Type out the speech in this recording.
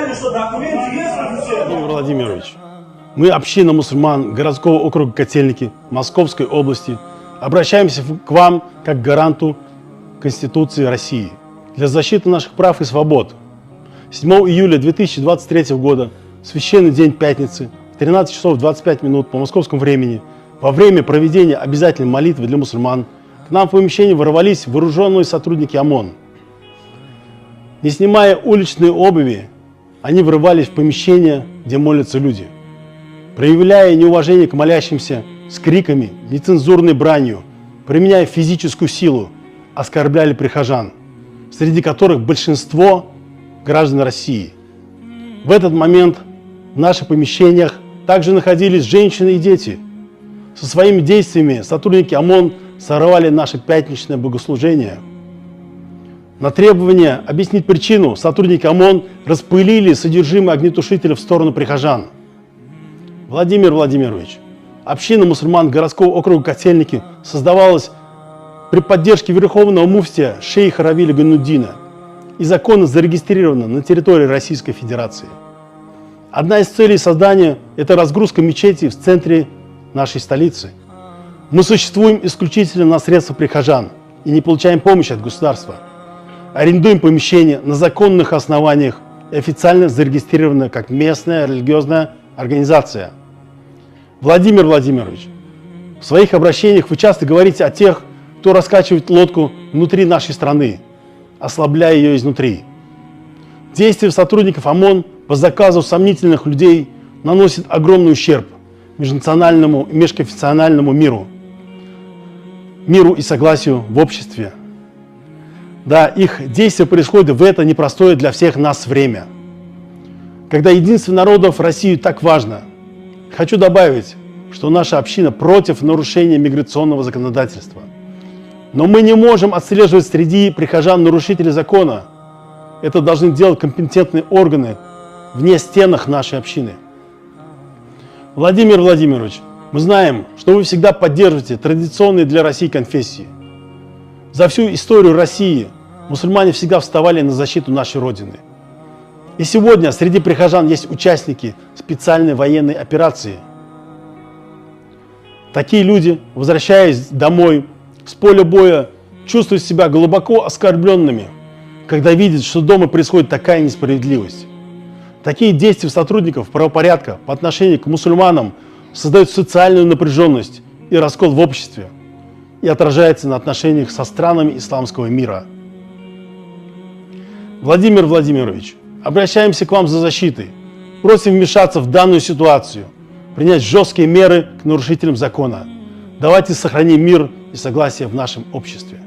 Уверены, что документы есть офицер? Владимир Владимирович, мы, община мусульман городского округа Котельники Московской области, обращаемся к вам как к гаранту Конституции России для защиты наших прав и свобод. 7 июля 2023 года, священный день пятницы, в 13 часов 25 минут по московскому времени, во время проведения обязательной молитвы для мусульман, к нам в помещение ворвались вооруженные сотрудники ОМОН. Не снимая уличные обуви, они врывались в помещение, где молятся люди. Проявляя неуважение к молящимся, с криками, нецензурной бранью, применяя физическую силу, оскорбляли прихожан, среди которых большинство граждан России. В этот момент в наших помещениях также находились женщины и дети. Со своими действиями сотрудники ОМОН сорвали наше пятничное богослужение. На требование объяснить причину сотрудники ОМОН распылили содержимое огнетушителя в сторону прихожан. Владимир Владимирович, община мусульман городского округа Котельники создавалась при поддержке верховного муфтия шейха Равиля Гануддина и законно зарегистрирована на территории Российской Федерации. Одна из целей создания – это разгрузка мечети в центре нашей столицы. Мы существуем исключительно на средства прихожан и не получаем помощи от государства. Арендуем помещение на законных основаниях и официально зарегистрировано как местная религиозная организация. Владимир Владимирович, в своих обращениях вы часто говорите о тех, кто раскачивает лодку внутри нашей страны, ослабляя ее изнутри. Действия сотрудников ОМОН по заказу сомнительных людей наносят огромный ущерб межнациональному и межконфессиональному миру и согласию в обществе. Да, их действия происходят в это непростое для всех нас время. Когда единство народов России так важно, хочу добавить, что наша община против нарушения миграционного законодательства. Но мы не можем отслеживать среди прихожан нарушителей закона. Это должны делать компетентные органы вне стенах нашей общины. Владимир Владимирович, мы знаем, что вы всегда поддерживаете традиционные для России конфессии. За всю историю России мусульмане всегда вставали на защиту нашей Родины. И сегодня среди прихожан есть участники специальной военной операции. Такие люди, возвращаясь домой с поля боя, чувствуют себя глубоко оскорбленными, когда видят, что дома происходит такая несправедливость. Такие действия сотрудников правопорядка по отношению к мусульманам создают социальную напряженность и раскол в обществе и отражается на отношениях со странами исламского мира. Владимир Владимирович, обращаемся к вам за защитой. Просим вмешаться в данную ситуацию, принять жесткие меры к нарушителям закона. Давайте сохраним мир и согласие в нашем обществе.